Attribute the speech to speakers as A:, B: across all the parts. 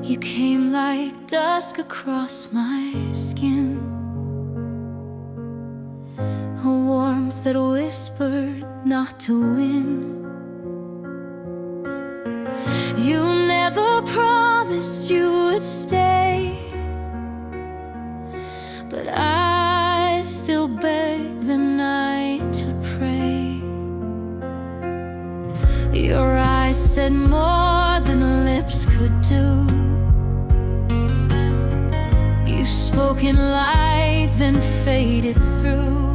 A: You came like dusk across my skin, a warmth that whispered not to win. You never promised you would stay, but I still beg the night to pray. Your eyes said more than lips could do. You spoke in light, then faded through.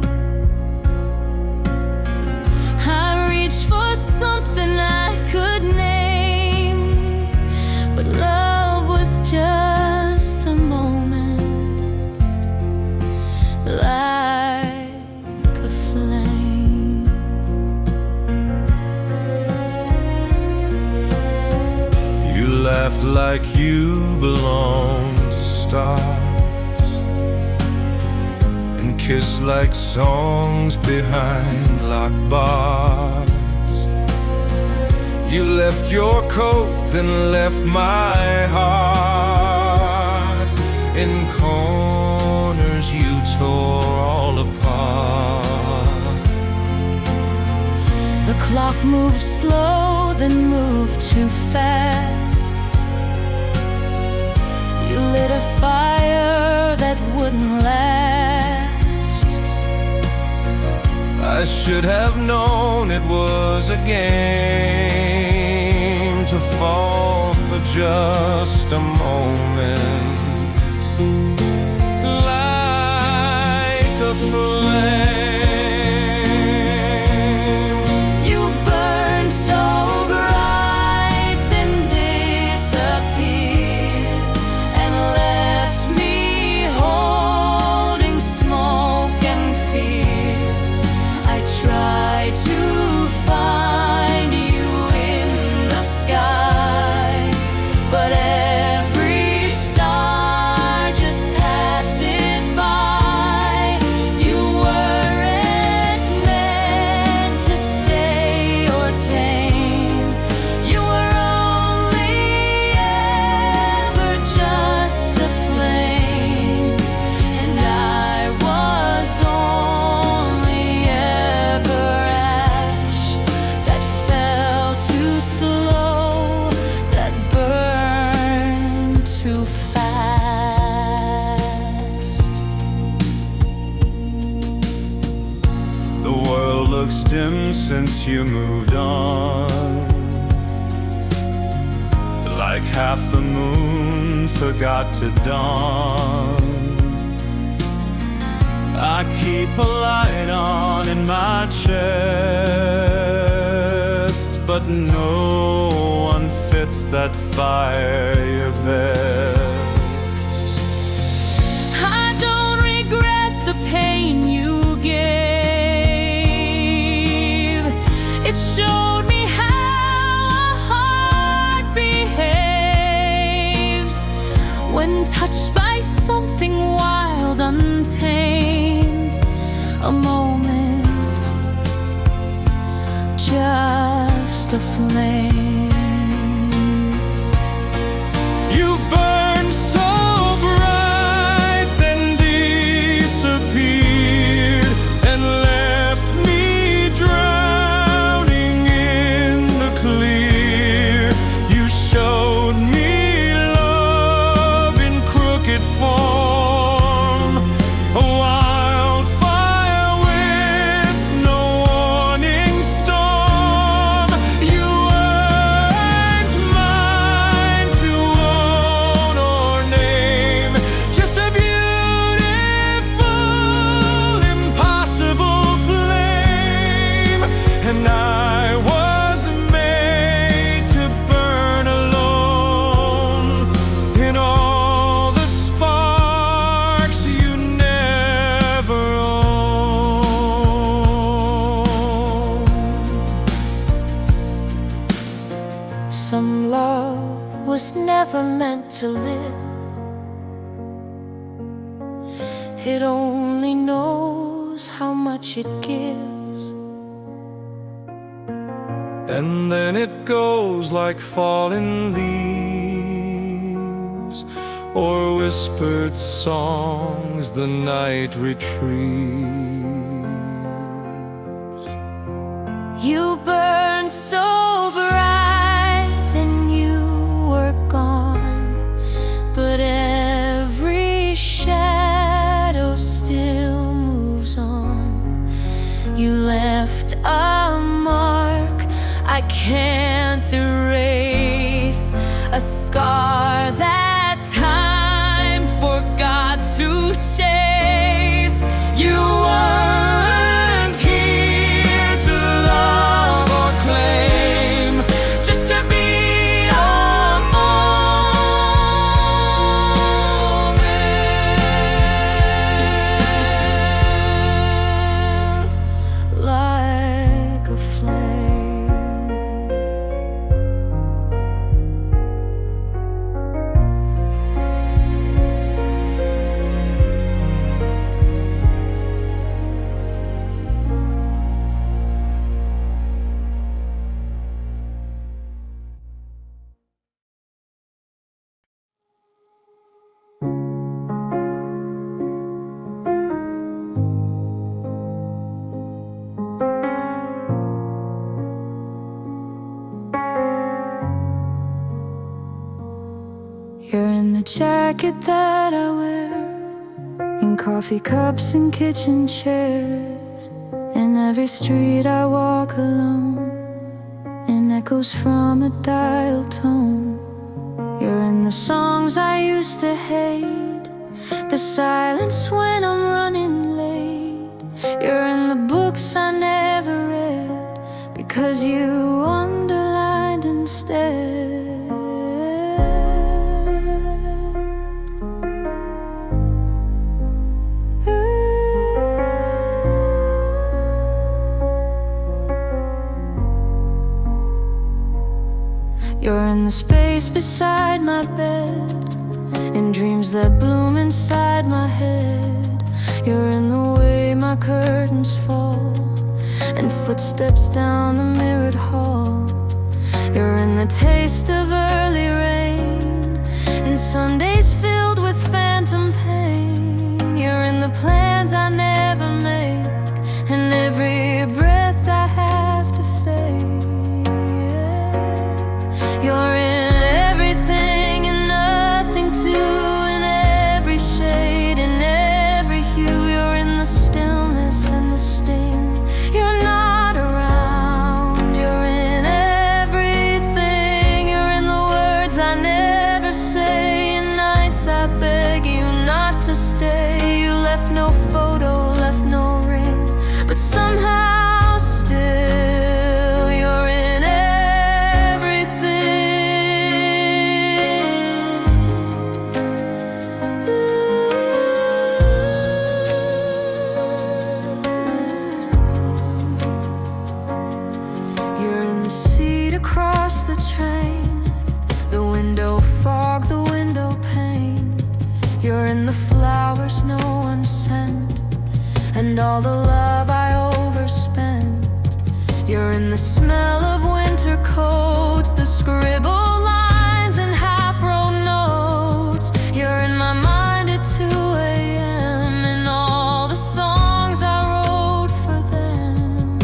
A: I reached for something I could name, but love was just a moment, like a flame.
B: You laughed like you belonged to stars, and kissed like songs behind locked bars. You left your coat, then left my heart in corners you tore all apart.
A: The clock moved slow, then moved too fast. You lit a fire that wouldn't last.
B: I should have known it was a game to fall for just a moment, like a flame.
A: You burned so bright, then disappeared, and left me holding smoke and fear. I tried to find you in the sky, but every star just passes by. You weren't meant to stay or tame. You were only ever just a flame, and I was only ever ash that fell too slow, that burned too fast.
B: The world looks dim since you moved on, like half the moon forgot to dawn. I keep a light on in my chest, but no one fits that fire your best.
A: I don't regret the pain you gave. It showed me how a heart behaves when touched by something wild, untamed. A moment, just a flame.
B: You burned so bright, then disappeared, and left me drowning in the clear. You showed me love in crooked form, a wildfire with no warning storm. You weren't mine to own or name, just a beautiful, impossible flame. And I was made to burn alone in all the sparks you never owned.
A: Some love was never meant to live. It only knows how much it gives.
B: And then it goes like falling leaves. or whispered songs the night retrieves.
A: You burned so bright, then you were gone, but every shadow still moves on. You left a mark I can't erase, a scar that time forgot to chase. You weren't here to love or claim, just to be a moment, like a flame. You're in the jacket that I wear, in coffee cups and kitchen chairs, in every street I walk alone, in echoes from a dial tone. You're in the songs I used to hate, the silence when I'm running late. You're in the books I never read, because you underlined instead. You're in the space beside my bed, in dreams that bloom inside my head. You're in the way my curtains fall, and footsteps down the mirrored hall. You're in the taste of early rain, in Sundays filled with phantom pain. You're in the plans I never make, and every breath I have to fake. You're in everything and nothing too, in every shade, in every hue. You're in the stillness and the sting. You're not around. You're in everything. You're in the words I never say, in nights I beg you not to stay. You left no photo, left no ring, but somehow still you're in across the train, the window fog, the window pane. You're in the flowers no one sent, and all the love I overspent. You're in the smell of winter coats, the scribbled lines and half-wrote notes. You're in my mind at 2 a.m. and all the songs I wrote for them.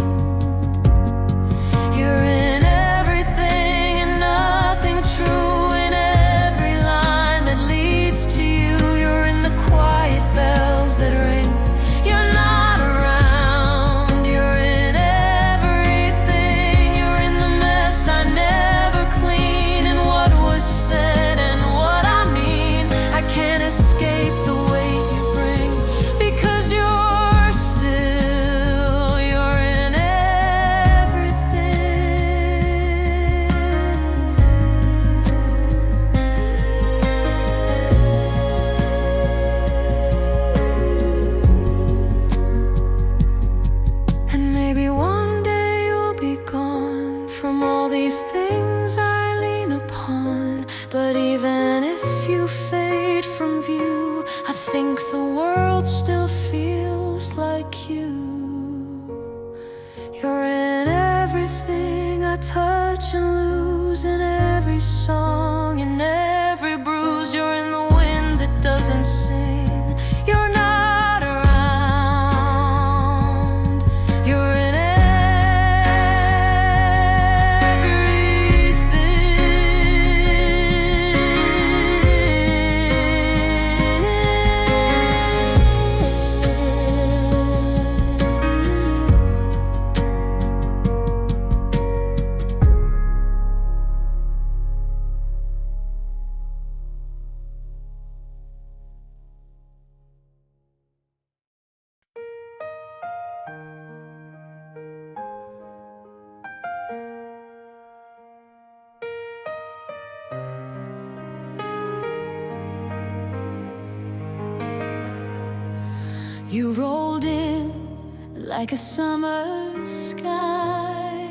A: You're in everything and nothing true, in every line that leads to you. You're in the quiet bells that ring. You're not around. You're in everything. You're in the mess I never clean, and what was said and what I mean. I can't escape the weight you bring, because you're still, you're in everything. And maybe one day you'll be gone from all these things I lean upon. But even if you fade from view, I think the world still feels like you. You're in everything I touch and lose, in every song, in every bruise. You're in the wind You rolled in like a summer sky,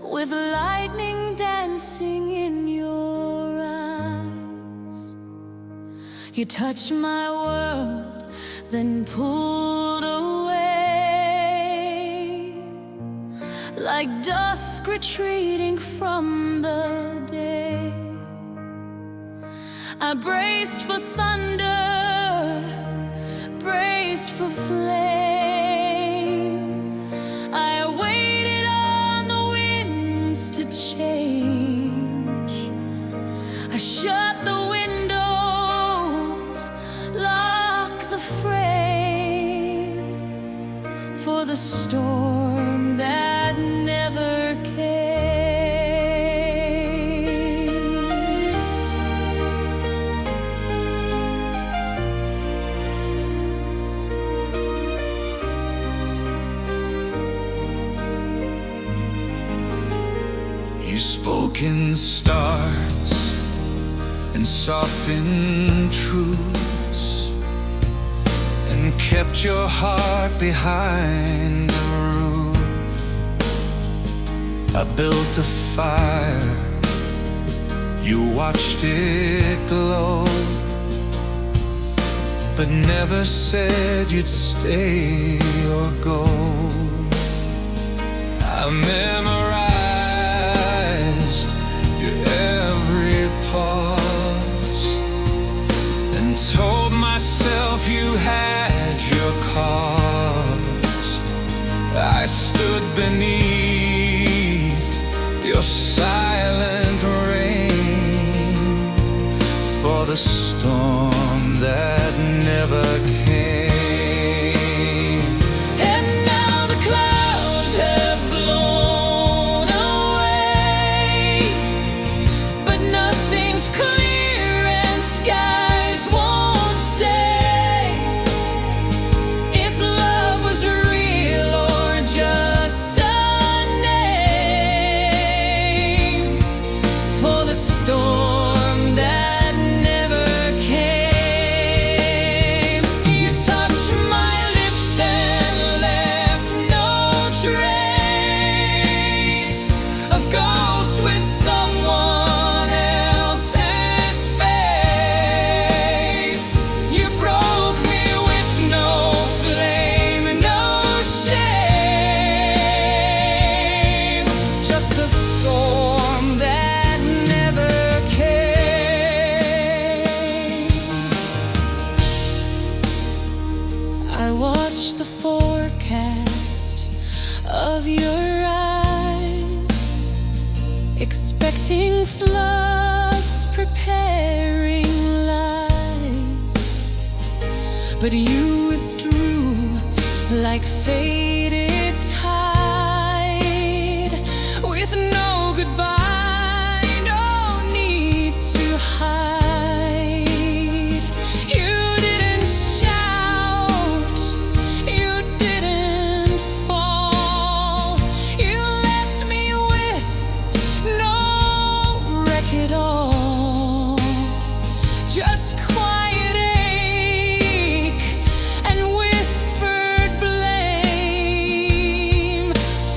A: with lightning dancing in your eyes. You touched my world, then pulled away, like dusk retreating from the day. I braced for thunder, braced for flame. I waited on the winds to change. I shut the windows, locked the frame for the storm that never came.
B: You spoke in stars and softened truths, and kept your heart behind the roof. I built a fire, you watched it glow, but never said you'd stay or go. I memorized your every pause, and told myself you had your cause. I stood beneath your silent rain for the storm that never came.
A: And now the clouds have blown away, but nothing's clear and skies won't say if love was real or just a name for the storm that never came. You touched my lips, then left no trace, a ghost with someone else's face. You broke me with no flame, no shame, just the storm that never came. I watched the forecast of your eyes, expecting floods, preparing lies, but you withdrew like faded tide, with no goodbye, no need to hide. You didn't shout, you didn't fall, you left me with no wreck at all, just quiet ache and whispered blame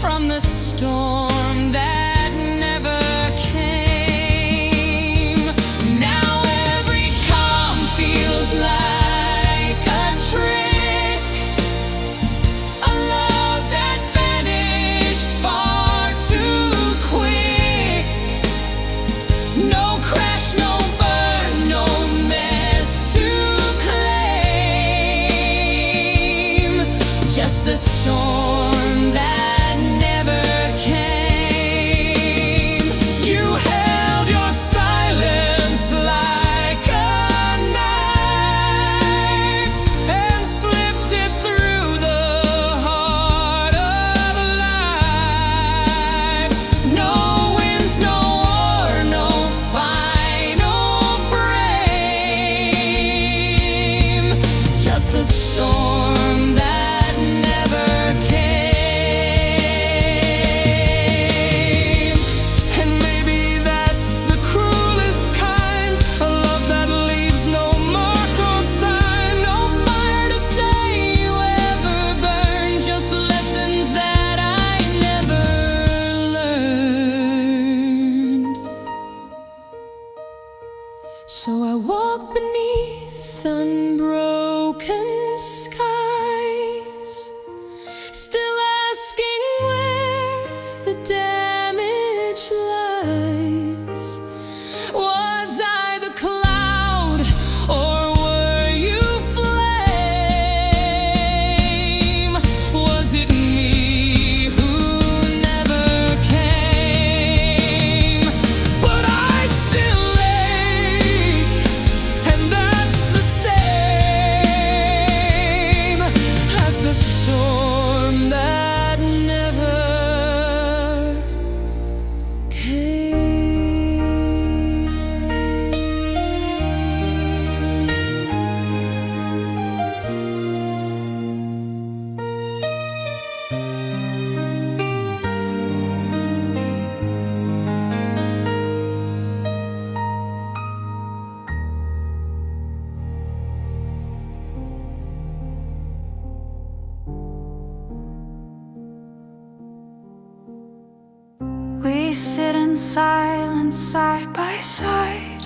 A: from the storm that never came. Now every calm feels like a trick, a love that vanished far too quick. No crash, no burn, no mess to claim, just the storm that never came. You held your silence like a knife, and slipped it through the heart of life. No winds, no war, no final frame, just the storm that never came. And maybe that's the cruelest kind, a love that leaves no mark or sign, no I walk beneath unbroken skies, still asking where the damage lies. Was I the cloud, or were you flame? Was it me who never came? But I still ache, and that's the same as the storm that never came. We sit in silence side by side.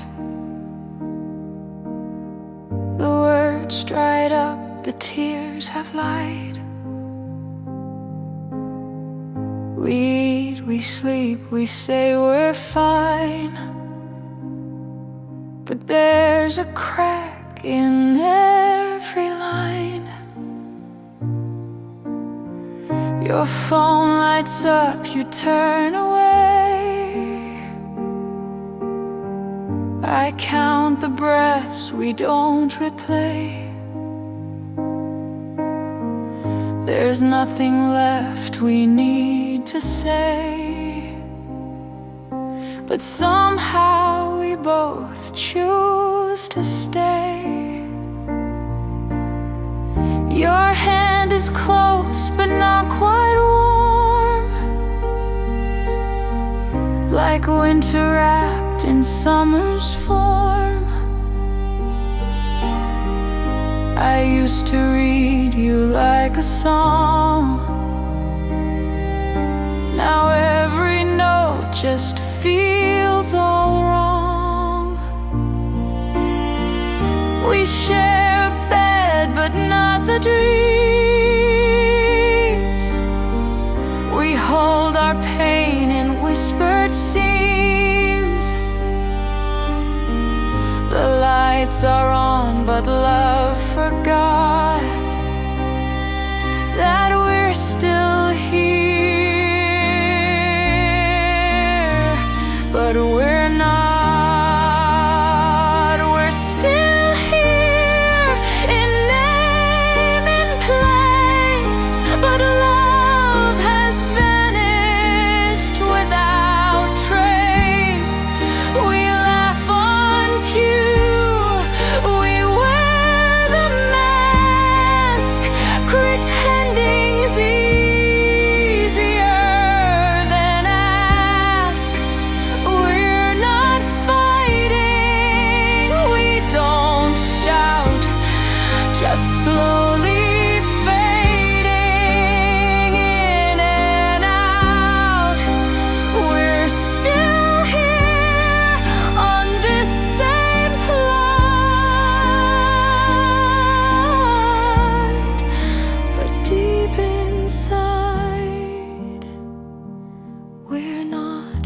A: The words dried up, the tears have lied. We eat, we sleep, we say we're fine. But there's a crack in every line. Your phone lights up, you turn away. I count the breaths we don't replay. There's nothing left we need to say, but somehow we both choose to stay. Your hand is close but not quite warm, like winter wrapped in summer's form. I used to read you like a song. Now every note just feels all wrong. We share a bed but not the dreams. We hold our pain in whispered seams. The lights are on but love forgot that we're still here, but we're not. We're still here in name and place, but love has vanished without trace. We laugh on cue, we wear the mask, pretending's easier than ask. We're not fighting, we don't shout, just slowly fading in and out. We're still here on this same plot, but deep inside, we're not.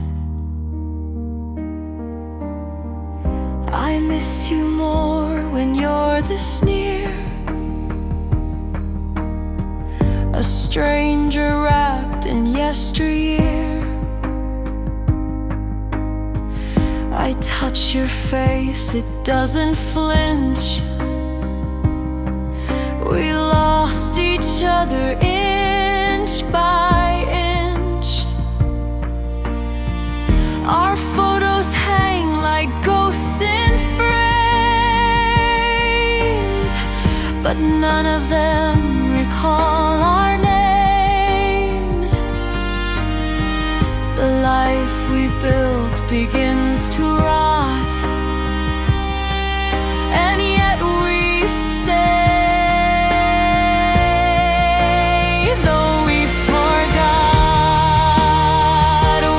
A: I miss you more when you're this near, a stranger wrapped in yesteryear. I touch your face, it doesn't flinch. We lost each other inch by inch. Our photos hang like ghosts in frames, but none of them recall our names. The life we built begins to rot, and yet we stay. Though we forgot,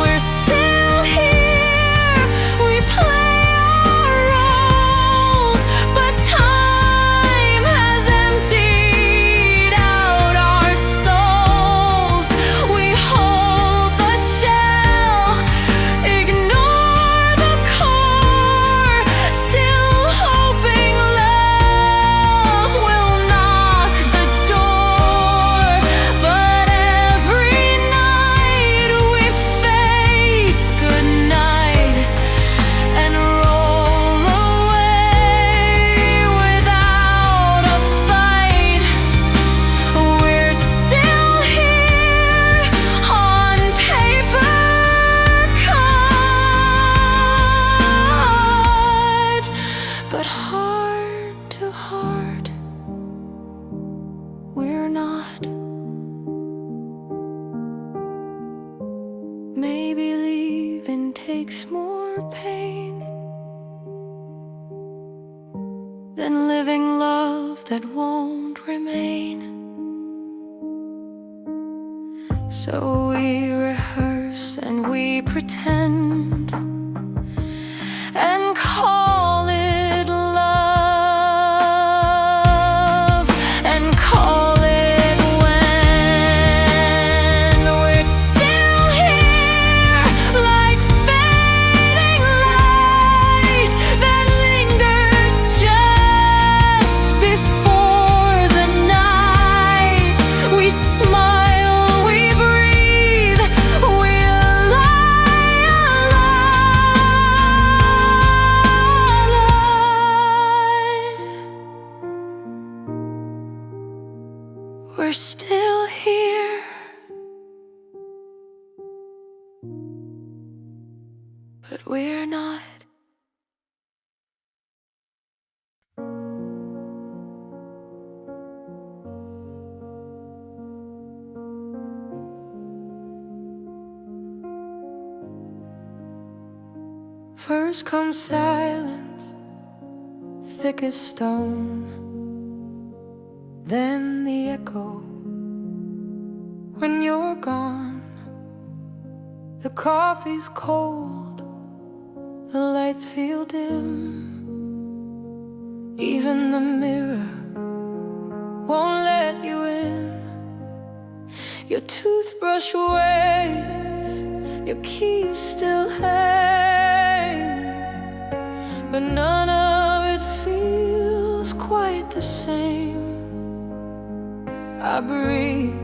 A: we're still here. We play our role. too hard. We're not. Maybe leaving takes more pain than living love that won't remain. So we rehearse and we pretend and call it love, and call it when we're still here, like fading light that lingers just before the night. We smile, we breathe, we lie alive. We're still here, but we're not. First comes silence, thick as stone, then the echo when you're gone. The coffee's cold, the lights feel dim, even the mirror won't let you in. Your toothbrush waits, your keys still hang, but none of it feels quite the same. I breathe,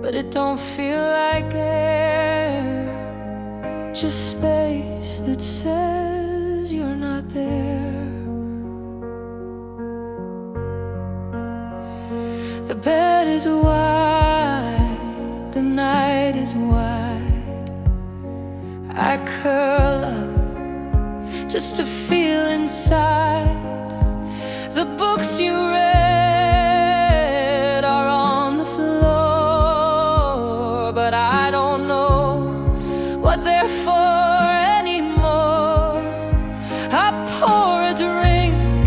A: but it don't feel like air, just space that says you're not there. The bed is wide, the night is wide. I curl up just to feel inside. The books you read are on the floor, but I don't know what they're for anymore. I pour a drink,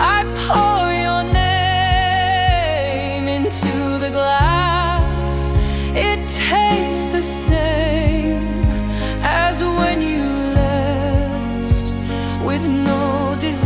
A: I pour your name into the glass. It tastes the same as when you left, with no desire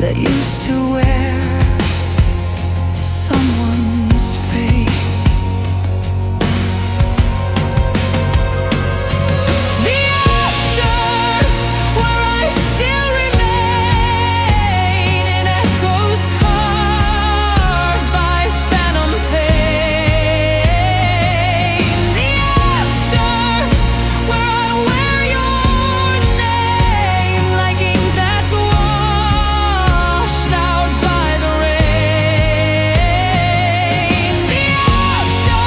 A: that used to wear someone's face. The after, where I still remain in echoes carved by phantom pain. The after, where I wear your name like ink that's washed out by the rain. The after,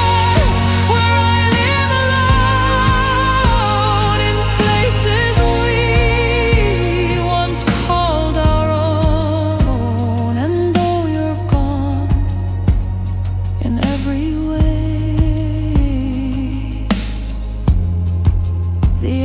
A: where I live alone in places we once called our own. And though you're gone in every way, the